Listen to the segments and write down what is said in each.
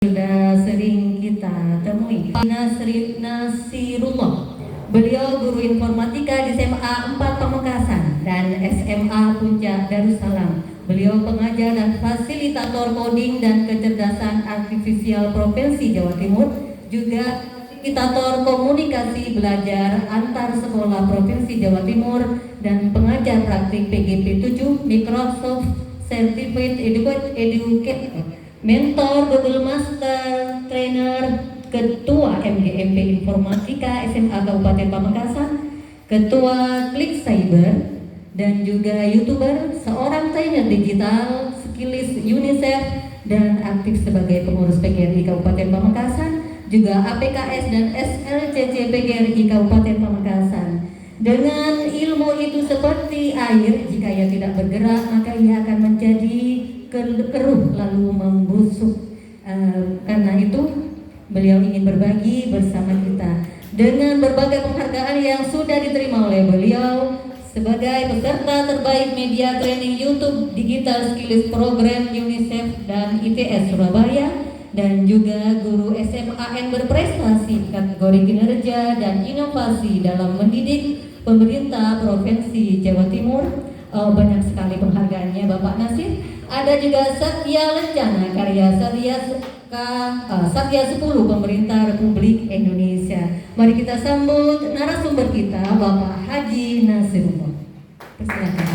Sudah sering kita temui Nasirullah. Beliau guru informatika di SMA 4 Pamekasan dan SMA Puncak Darussalam. Beliau pengajar dan fasilitator coding dan kecerdasan artifisial Provinsi Jawa Timur, juga fasilitator komunikasi belajar antar sekolah Provinsi Jawa Timur dan pengajar praktik PGP 7 Microsoft Certified Educator, mentor, Google Master, trainer, ketua MGMP Informatika SMA Kabupaten Pamekasan, ketua Klik Cyber, dan juga YouTuber, seorang trainer digital, skills UNICEF, dan aktif sebagai pengurus PGRI Kabupaten Pamekasan, juga APKS dan SLCC PGRI Kabupaten Pamekasan. Dengan ilmu itu seperti air, jika ia tidak bergerak maka ia akan menjadi keruh lalu membusuk. Karena itu beliau ingin berbagi bersama kita dengan berbagai penghargaan yang sudah diterima oleh beliau sebagai peserta terbaik media training YouTube Digital Skills Program UNICEF dan ITS Surabaya, dan juga guru SMAN berprestasi kategori kinerja dan inovasi dalam mendidik pemerintah Provinsi Jawa Timur. Banyak sekali penghargaannya Bapak Nasir. Ada juga Satya Lencana karya Satya 10 Pemerintah Republik Indonesia. Mari kita sambut narasumber kita Bapak Haji Nasirullah. Persilakan.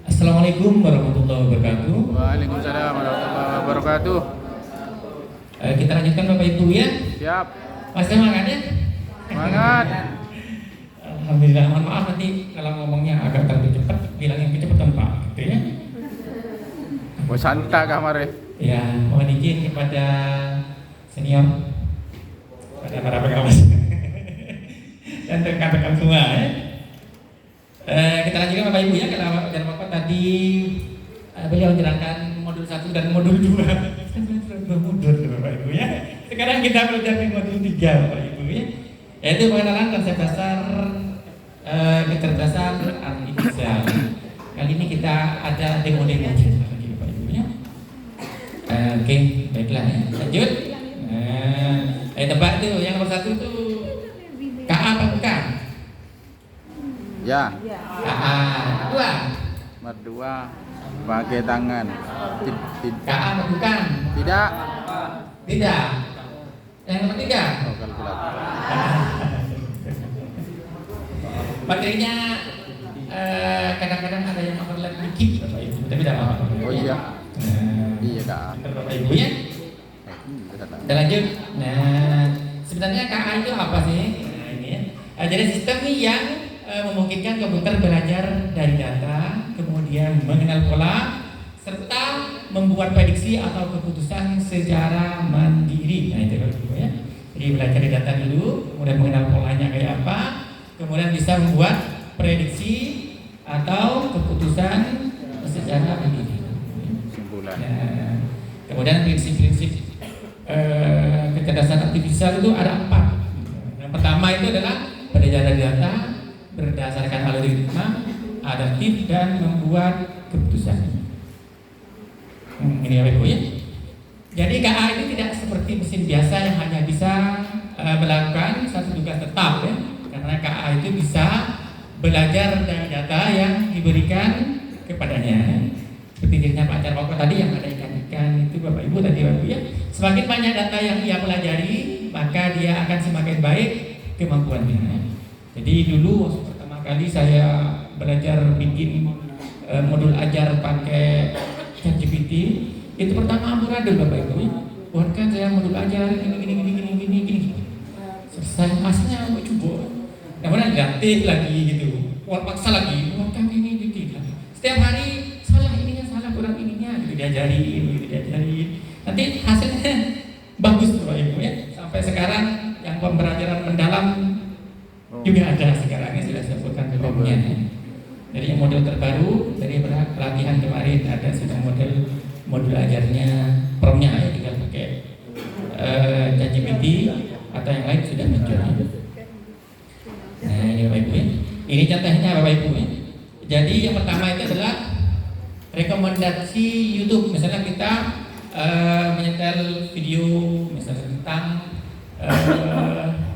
Assalamualaikum warahmatullahi wabarakatuh. Waalaikumsalam warahmatullahi wabarakatuh. Kita lanjutkan Bapak Ibu ya. Siap. Masih semangat ya? Semangat. Alhamdulillah. Mohon maaf nanti kalau ngomongnya agak terlalu cepat, bilang yang kecepatan Pak, gitu ya. Santai kamar Ya, mohon izin kepada senior, kepada para pengawas dan rekan-rekan semua ya. Kita lanjutkan Bapak Ibu ya. Kalau dan Bapak tadi beliau menjelaskan modul 1 dan modul 2. Modul Bapak Ibu ya. Sekarang kita belajar di modul 3 Bapak Ibu ya. Yaitu pengenalan konsep dasar kecerdasan artifisial. Kali ini kita ada demo-demo lagi Bapak Ibu ya. Oke, baiklah ya. Lanjut. Tebak tuh yang nomor 1 itu KA apa bukan? Ya. KA. Dua. Nomor 2 pakai tangan. KA apa bukan? Tidak. Tidak. Yang nomor 3. Oh, kalkulator. Materinya kadang-kadang ada yang overlap dikit Bapak Ibu, tapi tidak apa-apa. Oh iya. Iya Kak. Bentar Bapak Ibu ya. Kita lanjut. Nah, sebenarnya KA itu apa sih? Nah, ini ya. Jadi sistem yang memungkinkan komputer belajar dari data, kemudian mengenal pola, serta membuat prediksi atau keputusan secara mandiri. Nah itu Bapak Ibu ya. Jadi belajar dari data dulu, kemudian mengenal polanya kayak apa, kemudian bisa membuat prediksi atau keputusan secara mandiri. Kesimpulan. Nah, kemudian prinsip-prinsip kecerdasan artifisial itu ada 4. Yang pertama itu adalah belajar dari data berdasarkan algoritma, adaptif, dan membuat keputusan. Ini ya Ibu ya. Jadi KA ini tidak seperti mesin biasa yang hanya bisa melakukan satu tugas tetap ya. Karena KA itu bisa belajar dari data yang diberikan kepadanya. Seperti dirinya Pak Jarwoko tadi yang ada ikan-ikan itu Bapak Ibu tadi Bapak Ibu ya. Semakin banyak data yang ia pelajari, maka dia akan semakin baik kemampuannya. Jadi dulu waktu pertama kali saya belajar bikin modul ajar pakai ChatGPT, itu pertama amburadul Bapak Ibu ya. Buatkan saya modul ajar gini. Selesai masnya mau coba. Kemudian ganti lagi gitu. Buat paksa lagi, buatkan ini gitu. Setiap hari salah ininya, salah kurang ininya gitu diajarin. Nanti hasilnya bagus Bapak Ibu ya. Sampai sekarang yang pembelajaran mendalam juga ada sekarang ini sudah disebutkan sebelumnya. Jadi yang model terbaru dari pelatihan kemarin ada sudah modul ajarnya, promnya ya tinggal pakai ChatGPT atau yang lain sudah muncul. Nah ini Bapak Ibu ya. Ini contohnya Bapak Ibu ya. Jadi yang pertama itu adalah rekomendasi YouTube, misalnya kita menyetel video misalnya tentang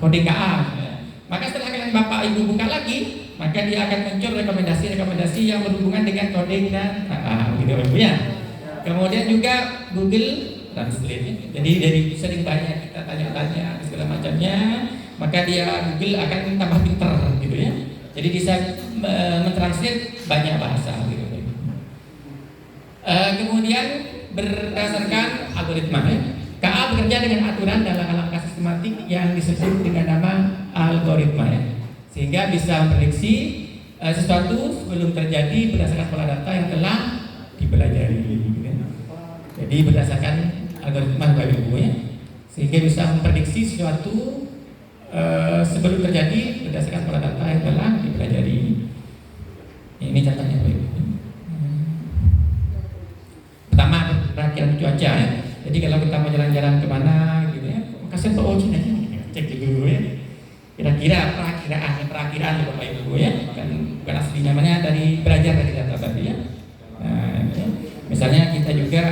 kode KA, ya. Maka setelah kalian Bapak Ibu buka lagi, maka dia akan muncul rekomendasi-rekomendasi yang berhubungan dengan coding dan KA, gitu Ibu ya. Kemudian juga Google Translate. Jadi dari sering banyak kita tanya-tanya segala macamnya, maka dia Google akan tambah pinter gitu ya. Jadi bisa mentranslate banyak bahasa gitu. Kemudian berdasarkan algoritma, KA bekerja dengan aturan dan langkah-langkah sistematik yang disebut dengan nama algoritma, ya. Sehingga bisa memprediksi sesuatu sebelum terjadi berdasarkan pola data yang telah dipelajari. Gitu, ya. Jadi berdasarkan algoritma Bapak Ibu, ya, sehingga bisa memprediksi sesuatu sebelum terjadi berdasarkan pola data yang telah dipelajari. Ini contohnya Bapak Ibu. Pertama, perakiran cuaca, ya. Jadi kalau kita mau jalan-jalan kemana gitu ya, kasih Pak Oji aja, cek dulu ya. Kira-kira perakiraan Bapak Ibu ya, bukan asli namanya dari belajar dari data tadi ya. Nah, ya. Misalnya kita juga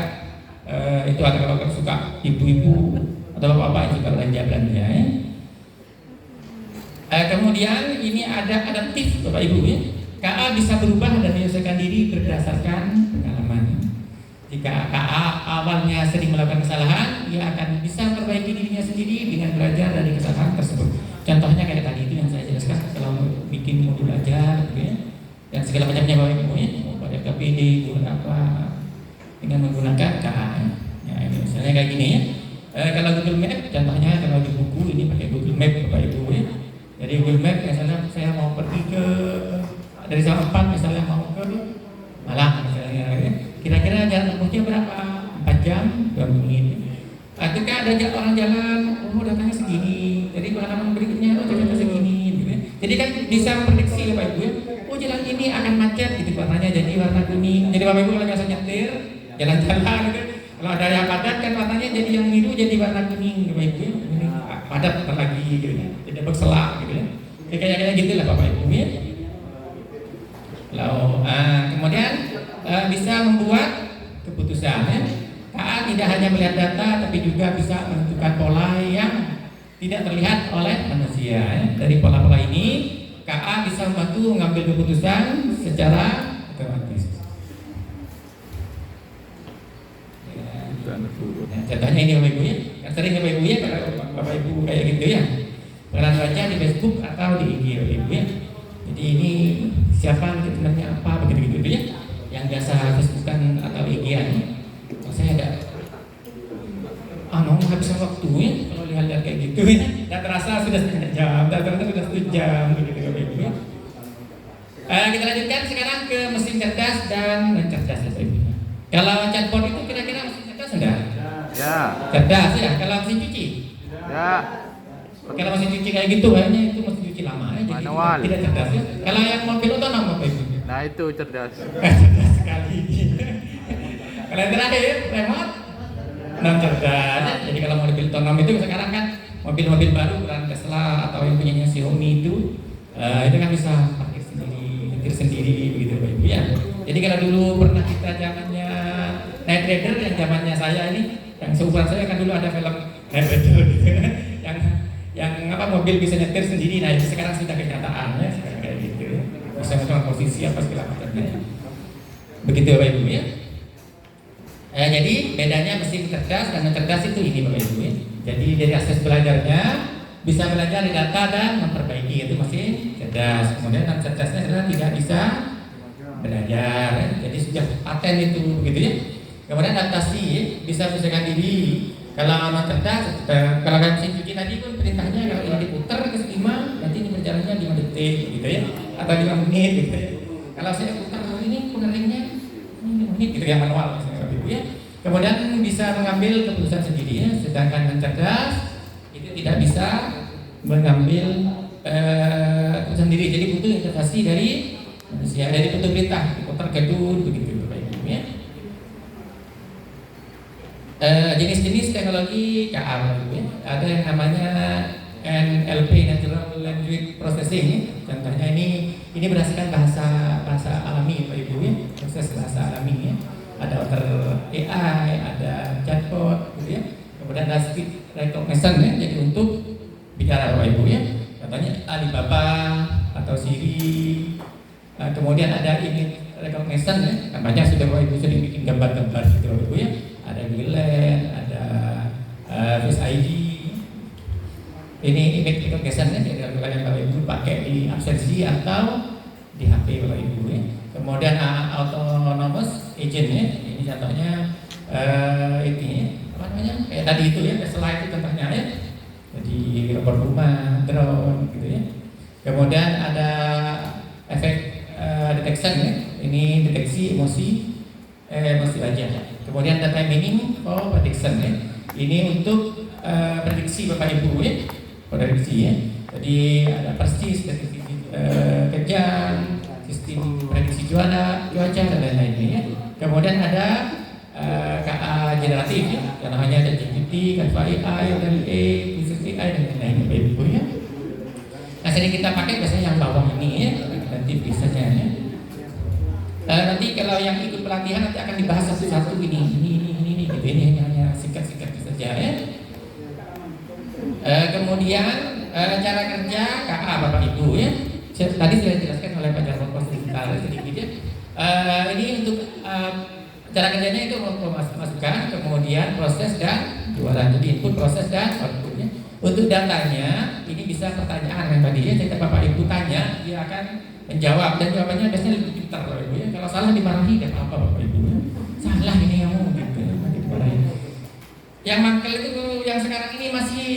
itu ada kalau suka ibu-ibu atau bapak-bapak yang suka belanja ya. Kemudian ini ada adaptif Bapak Ibu ya. KA bisa berubah dan menyelesaikan diri berdasarkan pengalaman. Jika KA awalnya sering melakukan kesalahan, dia akan bisa memperbaiki dirinya sendiri dengan belajar dari kesalahan tersebut. Contohnya kayak tadi itu yang saya jelaskan, kalau bikin modul belajar gitu ya, dan segala macamnya Bapak Ibu ya, mau pada KPD, bukan apa, dengan menggunakan KA. Ya, ini misalnya kayak gini ya. Kalau Google Map, contohnya kalau di buku ini pakai Google Map Bapak Ibu ya. Jadi Google Map misalnya saya mau pergi ke dari Sampang misalnya mau ke Malang misalnya ya. Kira-kira jalan tempuhnya berapa? 4 jam, 2 menit. Ketika ada orang jalan, oh datanya segini. Jadi pengalaman berikutnya, oh ternyata segini. Gitu ya. Jadi kan bisa memprediksi ya Pak Ibu ya. Oh jalan ini akan macet, gitu warnanya jadi warna kuning. Jadi Bapak Ibu kalau biasa nyetir, jalan-jalan gitu. Kalau ada yang padat kan warnanya jadi yang biru jadi warna kuning, Bapak Ibu ya. Ini padat lagi gitu ya. Jadi berselak gitu ya. Kayak gitu lah Bapak Ibu ya. Lalu, kemudian bisa membuat keputusan ya. KA tidak hanya melihat data tapi juga bisa menentukan pola yang tidak terlihat oleh manusia ya. Dari pola-pola ini KA bisa membantu mengambil keputusan secara otomatis ya. Contohnya ini Bapak Ibu ya, kan sering Bapak Ibu ya, kalau Bapak Ibu kayak gitu ya, pernah baca di Facebook atau di IG Bapak Ibu ya. Jadi ini siapa sebenarnya apa begitu ya, yang biasa Facebookan atau IG-an. Saya ada habis waktu ya kalau lihat-lihat kayak gitu ya. Dan terasa sudah setengah jam, dan ternyata sudah 1 jam begitu Bapak Ibu ya. Kita lanjutkan sekarang ke mesin cerdas dan non-cerdas Bapak Ibu. Kalau chatbot itu kira-kira mesin cerdas enggak? Ya. Cerdas ya. Kalau mesin cuci? Ya. Kalau mesin cuci kayak gitu kayaknya itu mesin cuci lama ya, jadi tidak cerdas ya. Kalau yang mobil otonom Bapak Ibu? Nah itu cerdas. Cerdas sekali. Kalau yang terakhir remote non cerdas. Jadi kalau mobil otonom itu sekarang kan mobil-mobil baru brand Tesla atau yang punyanya Xiaomi itu kan bisa parkir sendiri, nyetir sendiri begitu Bapak Ibu ya. Jadi kalau dulu pernah kita zamannya Night Rider, yang zamannya saya ini, yang seumuran saya kan dulu ada film Night Rider gitu, yang mobil bisa nyetir sendiri. Nah itu sekarang sudah kenyataan ya, sekarang kayak gitu ya. Bisa menentukan posisi apa segala macamnya. Begitu Bapak Ibu ya. Jadi bedanya mesin cerdas dan non cerdas itu ini Bapak Ibu ya. Jadi dari akses belajarnya bisa belajar di data dan memperbaiki, itu mesin cerdas. Kemudian non cerdasnya adalah tidak bisa belajar ya. Jadi sudah paten itu begitu ya. Kemudian adaptasi ya, bisa menyesuaikan diri. Kalau non cerdas, kalau mesin cuci tadi pun perintahnya kalau ini diputar ke 5, nanti ini berjalannya 5 detik gitu ya, atau 5 menit gitu ya. Kalau saya putar ini pengeringnya 5 menit gitu yang manual misalnya Ibu ya. Kemudian bisa mengambil keputusan sendiri ya, sedangkan non cerdas itu tidak bisa mengambil keputusan sendiri. Jadi butuh intervensi dari manusia, dari butuh perintah, diputar gedung begitu Bapak Ibu ya. Jenis-jenis teknologi KA ya. Ada yang namanya NLP, Natural Language Processing ya. Contohnya ini Ini berdasarkan bahasa alami Bapak Ibu ya, proses bahasa alami ya. Ada outer AI, ada chatbot gitu ya. Kemudian ada speech recognition ya, jadi untuk bicara Bapak Ibu ya. Contohnya Alibaba atau Siri. Kemudian ada image recognition ya. Kan banyak sudah Bapak Ibu sering bikin gambar-gambar gitu Bapak Ibu ya. Ada Google Lens, ada Face ID. Ini image recognition ya, jadi yang Bapak Ibu pakai di absensi atau di HP Bapak Ibu ya. Kemudian autonomous agent ya, ini contohnya ini apa namanya, kayak tadi itu ya, slide itu contohnya ya. Jadi robot rumah, drone gitu ya. Kemudian ada efek detection ya, ini deteksi emosi wajah. Kemudian data mining for prediction ya, ini untuk prediksi Bapak Ibu ya. Prediksi ya. Jadi ada persis prediksi kejam, sistem prediksi cuaca dan lain-lainnya ya. Kemudian ada KA generatif ya, yang namanya ada GPT, Canva AI, LLA, Business AI dan lain-lain Bapak Ibu ya. Nah, sering kita pakai biasanya yang bawah ini ya, nanti biasanya ya. Nanti kalau yang ikut pelatihan nanti akan dibahas satu-satu ini gitu, ini hanya singkat-singkat saja ya. Kemudian cara kerja KA Bapak Ibu ya. Tadi sudah dijelaskan oleh Pak Jarwo sebentar sedikit ya. Ini untuk cara kerjanya itu masukan, kemudian proses dan jualan. Jadi input, proses dan outputnya. Untuk datanya ini bisa pertanyaan yang tadi ya, jika Bapak Ibu tanya dia akan menjawab dan jawabannya biasanya lebih pintar Bapak Ibu ya. Kalau salah dimarahi dan apa Bapak Ibu ya. Salah ini kamu gitu dimarahi. Yang mangkel itu yang sekarang ini masih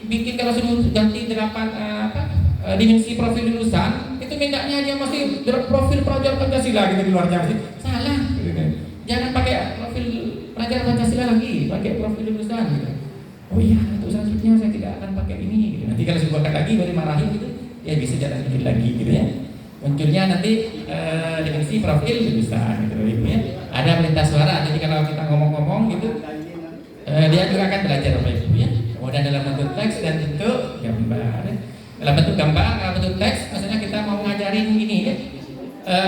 bikin kalau sudah ganti 8 dimensi profil lulusan itu mintanya dia masih profil pelajar Pancasila gitu di luarnya sih. Salah gitu. Jangan pakai profil pelajar Pancasila lagi, pakai profil lulusan gitu. Oh iya, untuk selanjutnya saya tidak akan pakai ini gitu. Nanti kalau sebuah lagi baru marahin gitu, ya bisa jalan dikit lagi gitu ya. Munculnya nanti dimensi profil lulusan gitu Ibu ya. Ada perintah suara, jadi kalau kita ngomong-ngomong gitu dia juga akan belajar Bapak Ibu ya. Kemudian dalam bentuk teks dan bentuk gambar. Dalam bentuk gambar, dalam bentuk teks, misalnya kita mau ngajarin ini ya,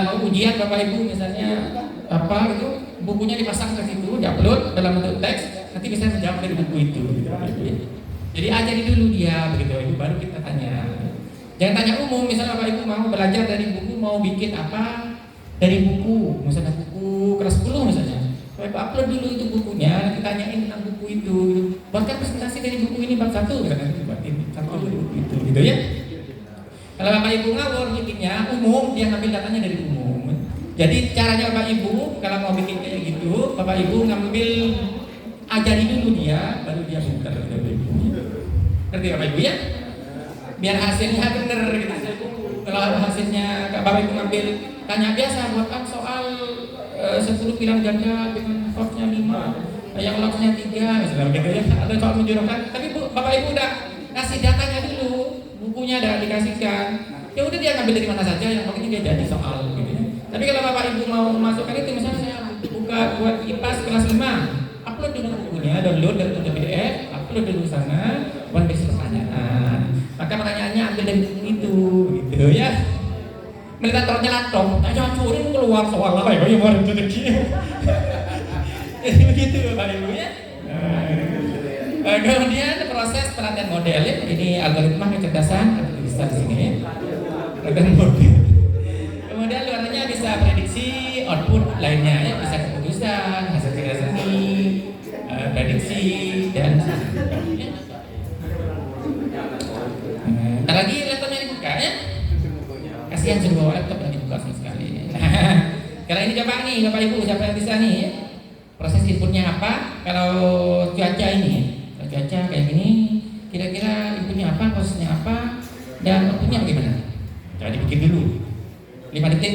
mau ujian Bapak Ibu misalnya apa itu, bukunya dipasang ke situ, diupload dalam bentuk teks, nanti bisa menjawab dari buku itu gitu, Bapak Ibu ya. Jadi ajari dulu dia begitu Ibu, baru kita tanya. Jangan tanya umum, misalnya Bapak Ibu mau belajar dari buku, mau bikin apa dari buku, misalnya buku kelas 10 misalnya. Bapak upload dulu itu bukunya, nanti tanyain tentang buku itu. Buatkan presentasi dari buku ini bab 1, nanti buatin satu buku itu, gitu ya. Kalau Bapak Ibu ngawur bikinnya umum, dia ngambil datanya dari umum. Jadi caranya Bapak Ibu kalau mau bikin kayak gitu, Bapak Ibu ngambil ajari dulu dia, baru dia buka Bapak Ibu. Ngerti Bapak Ibu ya? Biar hasilnya bener gitu. Kalau hasilnya Bapak Ibu ngambil tanya biasa, buatkan soal 10 bilang ganda dengan force-nya 5, yang loss-nya 3 misalnya gitu ya, atau soal menjurukan. Tapi Bapak Ibu udah kasih datanya dulu, bukunya udah dikasihkan, ya udah dia ngambil dari mana saja, yang penting dia jadi soal gitu ya. Tapi kalau Bapak Ibu mau masukkan itu, misalnya saya buka buat IPAS kelas 5, upload dulu bukunya, download dari PDF, upload dulu sana, buat besok pertanyaan. Maka pertanyaannya ambil dari buku itu gitu ya. Mereka ternyata laptop, aja curi keluar soal apa ya, mau itu begini. Jadi begitu Bapak Ibu ya. Kemudian proses pelatihan model ya, ini algoritma kecerdasan artificial di sini ya. Pelatihan model. Kemudian luarnya bisa prediksi, output lainnya ya, bisa keputusan, hasil kerja seni, prediksi dan sebagainya. Ntar lagi laptopnya dibuka ya. Kasihan suruh bawa laptop dan dibuka sama sekali. Kalau ini coba nih Bapak Ibu, siapa yang bisa nih? Proses inputnya apa? Kalau cuaca ini, kalau cuaca kayak gini, kira-kira inputnya apa, prosesnya apa, dan outputnya bagaimana? Coba dibikin dulu. 5 detik.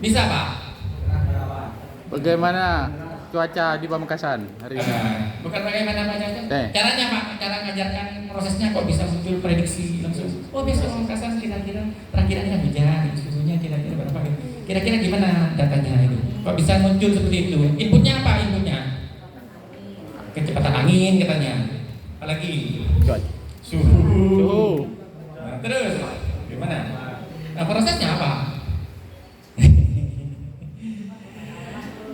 Bisa Pak? Bagaimana cuaca di Pamekasan hari ini? Bukan bagaimana Pak cuaca. Caranya Pak, cara ngajarkan prosesnya kok bisa muncul prediksi langsung. Oh besok Pamekasan kira-kira perakiranya hujan, suhunya kira-kira berapa gitu. Kira-kira gimana datanya itu? Kok bisa muncul seperti itu? Inputnya apa inputnya? Kecepatan angin katanya. Apalagi Cuaca. suhu. Suhu. Nah, terus gimana? Nah, prosesnya apa?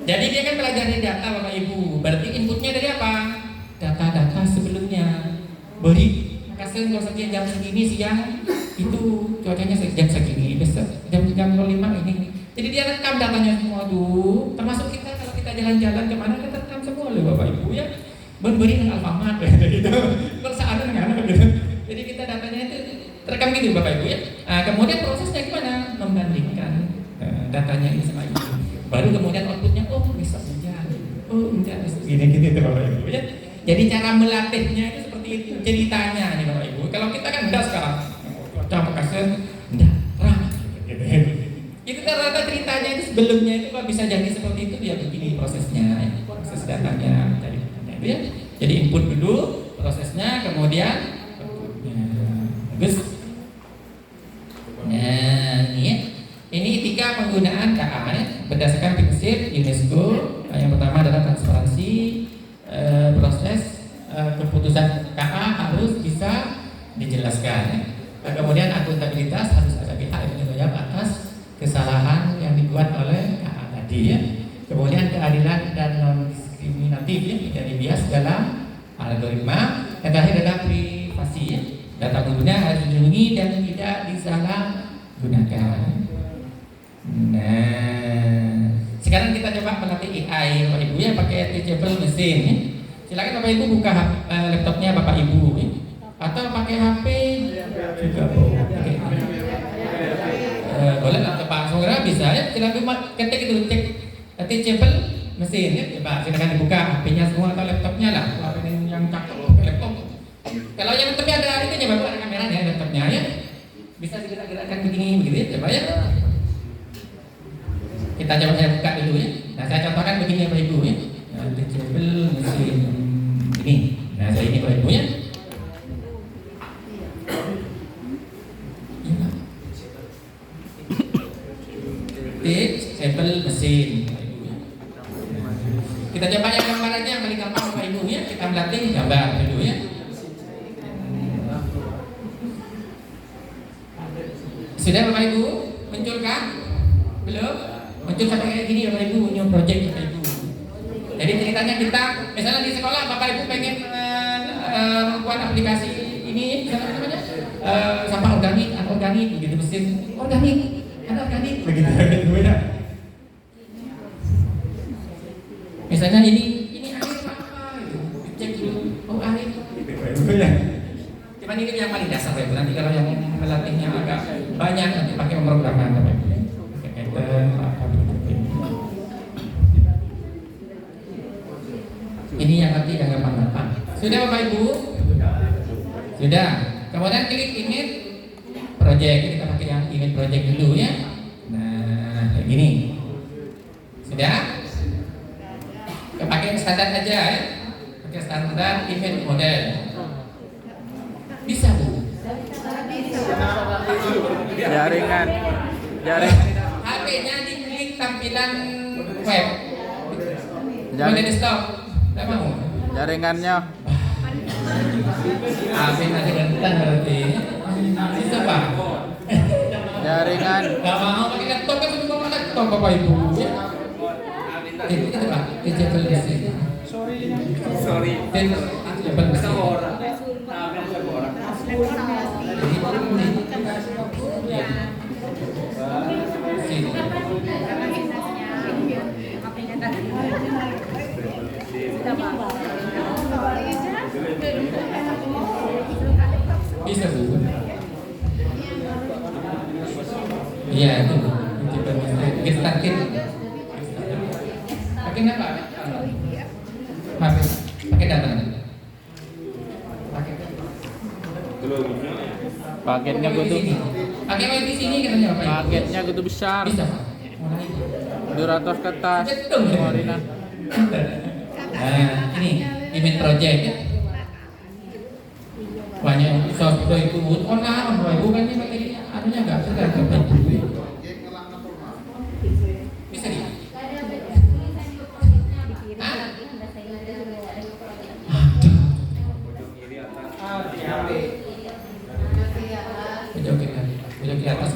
Jadi dia kan pelajari data Bapak Ibu. Berarti inputnya dari apa? Data-data sebelumnya. Beri kasih kalau sekian jam segini siang itu cuacanya jam segini, besok jam 05 ini. Jadi dia rekam datanya semua tuh. Termasuk kita kalau kita jalan-jalan kemana kita rekam semua loh Bapak Ibu ya. Beri dengan Alfamart gitu. Kalau seakan kan gitu. Jadi kita datanya itu terekam gitu Bapak Ibu ya. Nah, kemudian prosesnya gimana? Membandingkan datanya ini sama ini. Baru kemudian outputnya, oh bisa hujan, oh hujan, gini-gini tuh Bapak Ibu ya. Jadi cara melatihnya itu seperti itu ceritanya nih Bapak Ibu. Kalau kita kan enggak sekarang, cuaca Makassar, enggak terang. Gitu. Itu rata ceritanya itu sebelumnya itu kok bisa jadi seperti itu ya begini prosesnya, proses datanya, cari datanya itu ya. Jadi input dulu prosesnya, kemudian outputnya. Bagus. Nah ini ya. Ini etika penggunaan KA ya, berdasarkan prinsip UNESCO. Yang pertama adalah transparansi, proses keputusan KA harus bisa dijelaskan ya. Kemudian akuntabilitas, harus ada pihak yang bertanggung jawab atas kesalahan yang dibuat oleh KA tadi ya. Kemudian keadilan dan non diskriminatif ya, tidak bias dalam algoritma. Yang terakhir adalah privasi ya. Data pengguna harus dilindungi dan tidak disalahgunakan. Nah, sekarang kita coba melatih AI Bapak Ibu ya pakai teachable mesin ya. Silakan Bapak Ibu buka laptopnya Bapak Ibu ya. Atau pakai HP juga boleh. Boleh atau Pak Saudara bisa ya. Silakan ketik itu cek teachable mesin ya. Coba silakan dibuka HP-nya semua atau laptopnya lah. Kalau yang cakep pakai laptop. Kalau yang laptopnya ada itunya Bapak, ada kameranya laptopnya ya. Bisa digerak-gerakkan begini begitu ya. Coba ya. Kita coba saya buka dulu ya. Nah saya contohkan begini ya Bapak Ibu ya. Nah, teachable mesin ini. Nah saya ini Bapak Ibu ya. Teachable mesin. Kita coba yang gambarannya paling gampang Bapak Ibu ya. Kita melatih gambar dulu ya. Sudah Bapak Ibu? Munculkah? Belum? Muncul sampai kayak gini Bapak Ibu, new project Bapak Ibu. Jadi ceritanya kita, misalnya di sekolah Bapak Ibu pengen membuat aplikasi ini, misalnya namanya sampah organik, anorganik, begitu mesin organik, anorganik, begitu ya. Misalnya ini air apa gitu, cek dulu, oh air, gitu ya. Cuman ini yang paling dasar Bapak Ibu. Nanti kalau yang melatihnya agak banyak nanti pakai pemrograman Bapak Ibu. Ini yang nanti yang gampang-gampang. Sudah Bapak Ibu? Sudah. Kemudian klik image project. Kita pakai yang image project dulu ya. Nah, kayak gini. Sudah? Kita pakai yang standar aja ya. Pakai standar image model. Bisa Bu? Jaringan. HP-nya diklik tampilan web. Jaring- desktop. Tidak mau. Jaringannya. HP nanti rentan berarti. Bisa Pak? Jaringan. Gak mau pakai laptop kan semua pakai laptop Bapak Ibu. Itu Pak. Digital mesin. Sorry. Digital mesin. Bisa Bu. Iya itu. Kita startin. Pakai apa? Pakai data. Paketnya gue tuh. Pakai wifi sini katanya apa? Paketnya gue tuh besar. Bisa Pak. 200 kertas. Betul. Marina. Nah, ini image project ya. Banyak software itu online, bukan ini pakai anunya enggak sudah bisa nih.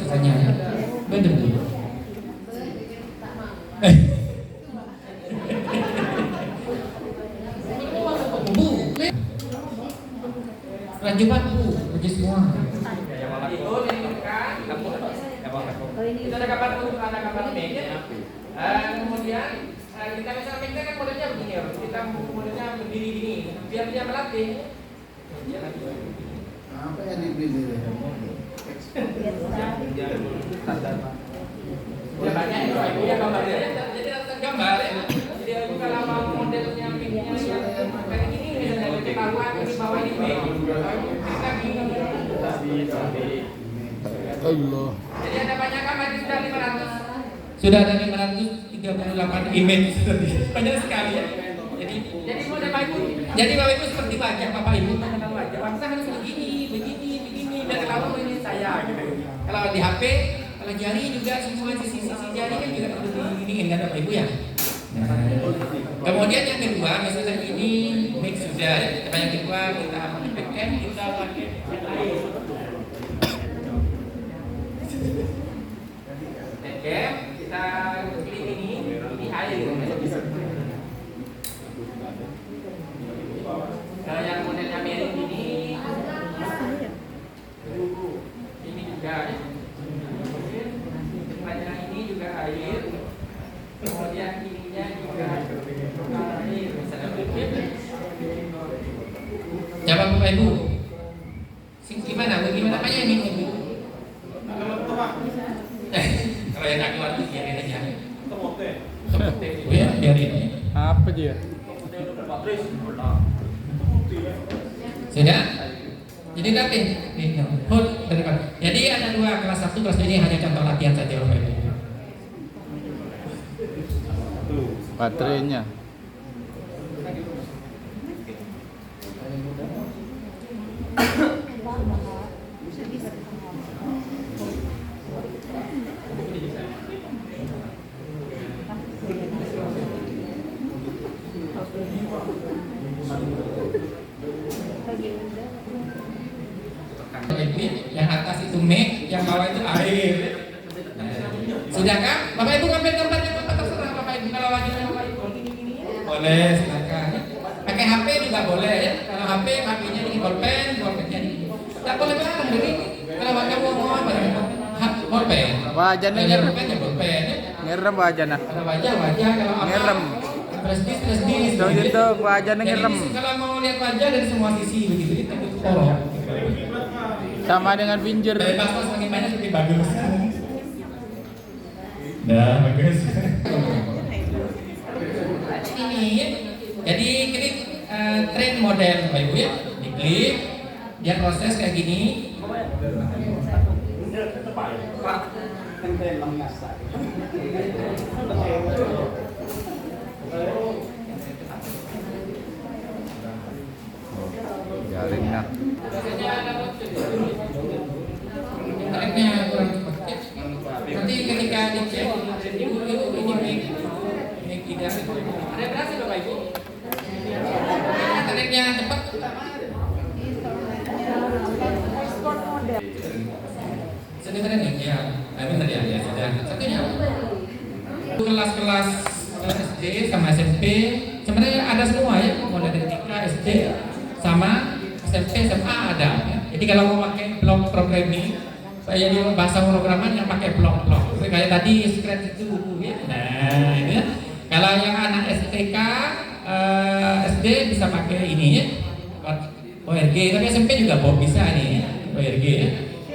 susahnya berdebu. Bu, lanjutan bu, bagi semua. Itu ada kapan tuh, ada kapan make. Kemudian kita misalnya make kan modelnya begini ya, kita modelnya berdiri gini, biar dia melatih. Apa yang dipilih? Ya banyak itu ya gambarnya. Jadi rata gambar ya. Jadi aku kalau mau modelnya make-nya yang kayak gini misalnya ketahuan di bawah ini make. Kita bingung. Allah. Jadi ada banyak gambar di sudah 500. Sudah ada 538 image banyak sekali ya. Jadi model Bapak Ibu. Jadi Bapak Ibu seperti wajah Bapak Ibu mengenal wajah. Bangsa harus begini dan kalau ini saya gitu. Kalau di HP, kalau jari juga semua sisi-sisi jari kan juga harus diginiin kan Bapak Ibu ya. Nah, kemudian yang kedua misalnya ini mix sudah. Yang kedua kita pakai backend, kita pakai yang lain. Backend kita klik ini air. Kalau yang modelnya mirip ini juga yang ini juga air, kemudian ininya juga air. Jawab Bapak Ibu, gimana apanya yang ini Bu? Kalau yang nggak keluar itu biarin aja. Ya biarin. Apa dia? Sudah? Jadi nanti hold dari depan. Jadi ada dua kelas 1, kelas 2 ini hanya contoh latihan saja Bapak Ibu. Baterainya. Yang atas itu make, yang bawah itu air. Sudah kan? Bapak Ibu ngambil gambarnya apa terserah Bapak Ibu. Kalau wajahnya Bapak Ibu gini boleh silakan. Pakai HP juga boleh ya. Kalau HP-nya ini bolpennya ini. Tak boleh bareng begini. Kalau wajah mau apa ya? Bolpen. Wajahnya Kalau ngerem. bolpen ya bolpen ya. Ngerem wajahnya. Kalau wajah, kalau apa? Ngerem. Terus Dong itu wajahnya Jadi ngerem. kalau mau lihat wajah dari semua sisi begitu itu tolong. Sama dengan pinjer. Dari pas makin banyak lebih bagus. Nah, bagus. Ini ya. Jadi klik train model Bapak Ibu ya. Diklik, dia proses kayak gini. Jaringnya. Internetnya kurang cepat. Nanti ketika dicek, ibu ini tidak ada berhasil Bapak Ibu. Internetnya cepat. Sebenarnya nih ya, benar ya sudah. Satunya kelas-kelas SD sama SMP sebenarnya ada semua ya, mulai dari TK, SD sama SMP, SMA ada. Ya. Jadi kalau mau pakai blok programming, saya di bahasa pemrograman yang pakai blok-blok. Kayak tadi Scratch itu ya. Nah, ini ya. Kalau yang anak STK, SD bisa pakai ini ya. ORG, tapi SMP juga bisa nih ya. ORG ya.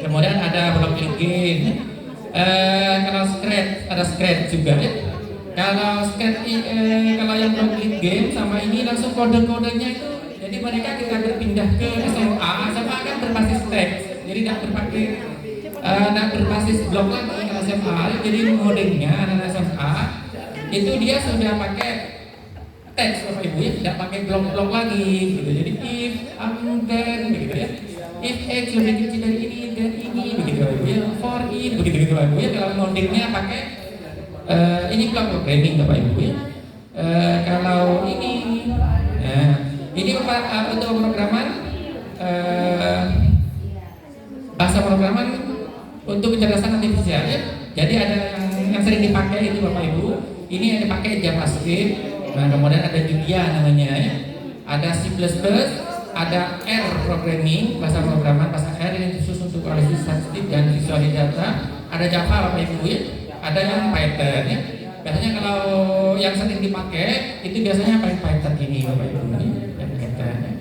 Kemudian ada blok game. Kalau Scratch ada Scratch juga ya. Kalau Scratch kalau yang blok game sama ini langsung kode-kodenya itu. Jadi mereka kita berpindah ke SMA kan berbasis teks. Jadi tidak berbasis blok lagi ke SMA. Jadi modenya anak SMA itu dia sudah pakai teks Bapak Ibu ya, tidak pakai blok-blok lagi gitu. Jadi if, then begitu ya. If x lebih kecil dari ini, dan ini begitu Bapak Ibu ya. For in begitu Bapak Ibu ya. Kalau modenya pakai ini blok programming Bapak Ibu ya. Kalau ini ini untuk pemrograman bahasa pemrograman untuk kecerdasan artifisial ya. Jadi ada yang sering dipakai itu Bapak Ibu. Ini yang dipakai JavaScript. Nah, kemudian ada Julia namanya ya. Ada C++, ada R programming, bahasa programan, bahasa R yang khusus untuk analisis statistik dan visualisasi data. Ada Java Bapak Ibu ya. Ada yang Python ya. Biasanya kalau yang sering dipakai itu biasanya Python ini Bapak Ibu ya. Yang Python ya.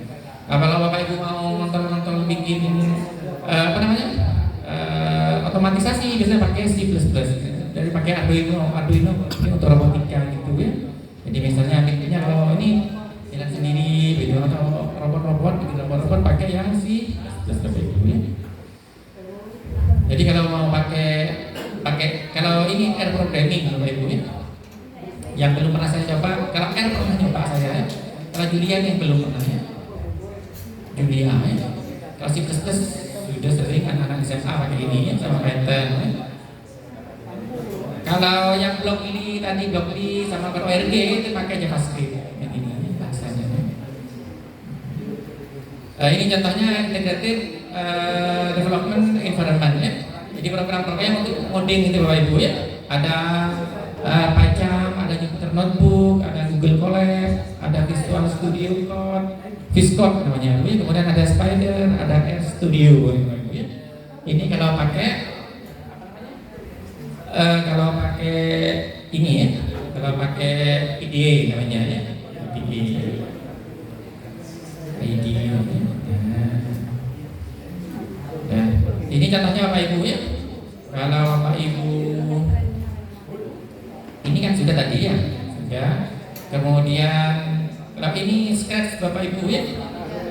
Nah, kalau Bapak Ibu mau nonton bikin otomatisasi biasanya pakai C++. Dari pakai Arduino ini untuk robotika gitu ya. Jadi misalnya bikinnya kalau ini jalan sendiri gitu atau robot pakai yang C++ Bapak Ibu ya. Jadi kalau mau pakai kalau ini R programming Bapak Ibu ya. Yang belum pernah saya coba, kalau R pernah coba saya ya. Kalau Julia yang belum pernah ya. Julia ya. Kalau C++ sudah sering anak-anak SMA pakai ini ya, sama Python ya. Kalau yang blok ini tadi blok ini sama ORG itu pakai JavaScript yang ini bahasanya. Ini contohnya integrated development environment ya. Jadi program-program untuk coding itu Bapak Ibu ya. Ada PyCharm, ada Jupyter Notebook, ada Google Colab, ada Visual Studio Code, VSCode namanya. Kemudian ada Spider, ada RStudio Bapak Ibu ya. Ini kalau pakai ini ya, kalau pakai IDE namanya ya, IDE. Nah, ini contohnya Bapak Ibu ya. Kalau Bapak Ibu ini kan sudah tadi ya, sudah. Kemudian kalau ini Scratch Bapak Ibu ya.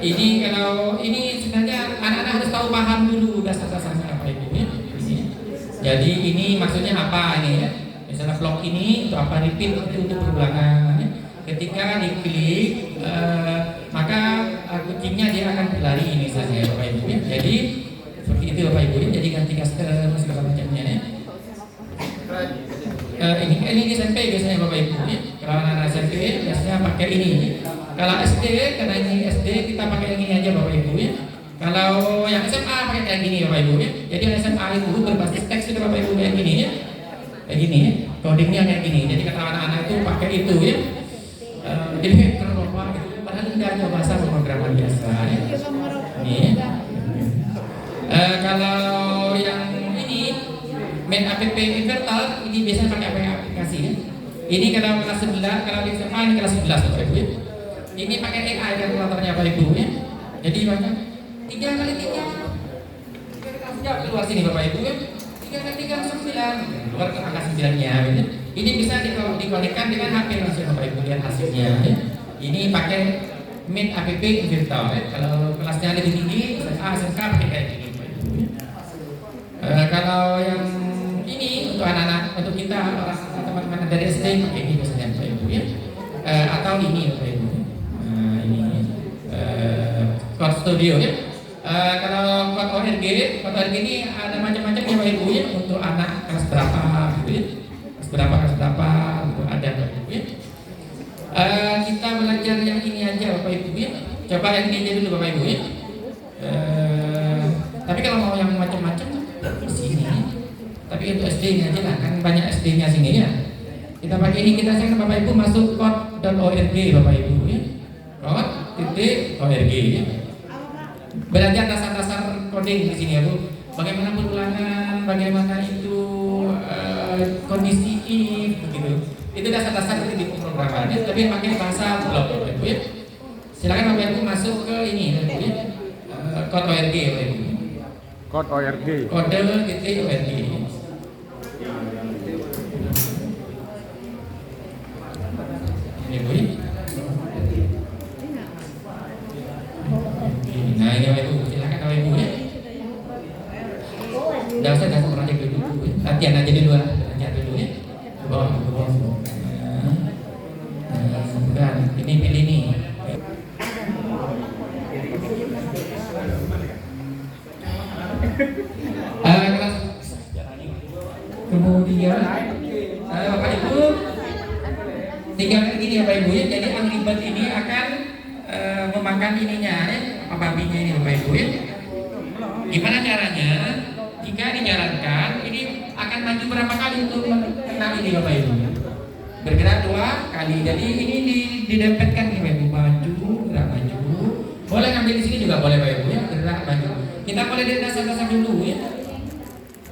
Ini kalau ini sebenarnya anak-anak harus tahu paham dulu dasar-dasarnya Bapak Ibu ya. Jadi ini maksudnya apa ini ya? Misalnya blok ini untuk apa, repeat itu untuk berulangan ya. Ketika diklik maka kucingnya dia akan berlari ini saja Bapak Ibu ya. Jadi seperti itu Bapak Ibu ya. Jadi ganti custom segala macamnya ya. Ini di SMP biasanya Bapak Ibu ya. Kalau anak SMP biasanya pakai ini. Kalau SD karena ini SD kita pakai yang ini aja Bapak Ibu ya. Kalau yang SMA pakai kayak gini Bapak Ibu ya. Jadi yang SMA itu berbasis teks itu Bapak Ibu kayak gini ya. Kayak gini ya. Codingnya kayak gini. Jadi kata anak-anak itu pakai itu ya. Jadi hacker Bapak itu padahal tidak hanya bahasa pemrograman biasa ya. Ini ya. Kalau yang ini main app inverter ini biasanya pakai aplikasi ya. Ini kalau kelas 11, kalau di SMA ini kelas 11 Bapak Ibu ya. Ini pakai AI kalkulatornya Bapak Ibu ya. Jadi macam 3 kali 3 keluar sini Bapak Ibu ya. 3 kali 3 9 keluar ke angka 9-nya gitu. Ini bisa dikonekkan dengan HP langsung Bapak Ibu lihat hasilnya ya. Ini pakai main app inverter ya. Kalau kelasnya lebih tinggi SMA SMK pakai kayak gini Bapak Ibu ya. Kalau yang ini untuk anak-anak, untuk kita orang teman-teman dari SD pakai ini biasanya Bapak Ibu ya. Atau ini Bapak Ibu. Ini Code Studio ya. Kalau Code ORG ini ada macam-macam ya Bapak Ibu ya, untuk anak kelas berapa gitu ya. Kelas berapa gitu, ada Bapak Ibu ya. Kita belajar yang ini aja Bapak Ibu ya. Coba yang ini aja dulu Bapak Ibu ya. Tapi kalau mau yang macam-macam di sini. Tapi itu SD-nya aja lah, kan banyak SD-nya sini ya. Kita pakai ini, kita share Bapak Ibu masuk code.org Bapak Ibu ya. Code.org ya. Belajar dasar-dasar coding di sini ya Bu. Bagaimana perulangan, bagaimana itu kondisi if begitu. Itu dasar-dasar di pemrogramannya, tapi pakai bahasa blok Bapak Ibu ya. Silakan Bapak Ibu masuk ke ini Bapak Ibu ya. Code.org Bapak Ibu. Code.org. Code.org. Ini Bu. Nah ini Bapak Ibu, silakan Bapak Ibu ya. Udah usah kasih project dulu, latihan aja dulu lah, latihan dulu ya. Ke bawah. Nah, ini pilih nih. Kemudian Bapak Ibu tinggal gini ya Bapak Ibu ya. Jadi Angry Bird ini akan memakan ininya ya, apa babinya ini Bapak Ibu ya. Gimana caranya? jika dijalankan ini akan maju berapa kali untuk mengenal ini Bapak Ibu? Bergerak 2 kali. Jadi ini didempetkan nih Bapak Ibu, maju, gerak maju. Boleh ngambil di sini juga boleh Bapak Ibu ya, gerak maju. Kita boleh dari dasar-dasar dulu ya.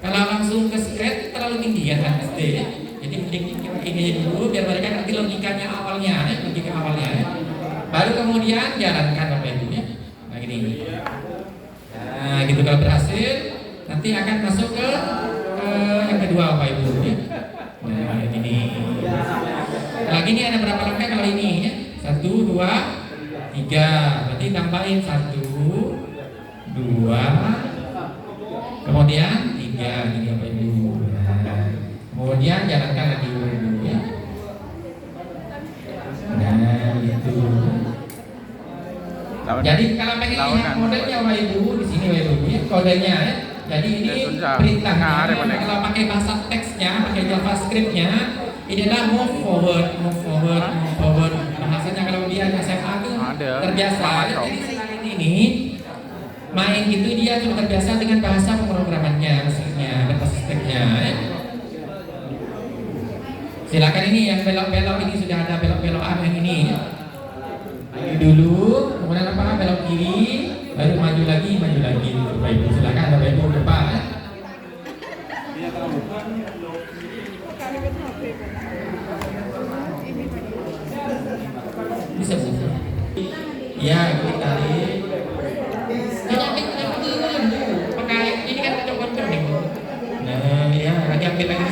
Kalau langsung ke spread terlalu tinggi ya kan SD ya. Jadi mending ini dulu biar mereka nanti logikanya awalnya ya, logika awalnya ya. Baru kemudian jalankan Bapak Ibu ya. Nah gini. Nah gitu kalau berhasil nanti akan masuk ke yang kedua Bapak Ibu ya. Nah ini. Lagi ini ada berapa langkah kalau ini ya? 1, 2, 3. Berarti tambahin 1, 2, kemudian 3 gini Bapak Ibu. Nah, kemudian jalankan lagi dulu ya. Nah itu. Jadi kalau pengen lihat modelnya Bapak Ibu di sini Bapak Ibu ya, kodenya ya. Jadi ini perintahnya kalau pakai bahasa teksnya, pakai JavaScript-nya ini adalah move forward. Bahasanya kalau dia SMA itu terbiasa. Jadi selain ini main gitu dia sudah terbiasa dengan bahasa pemrogramannya, mesinnya, data sistemnya. Ya. Silakan ini yang belok-belok ini sudah ada belok-belokan yang ini. Ya. Maju dulu, kemudian apa? Belok kiri, baru maju lagi. Bapak Ibu silakan Bapak Ibu depan. Ya. Bisa. Ya, kita tarik. Pakai ini kan coklat nih. Nah, ya, lagi ambil lagi.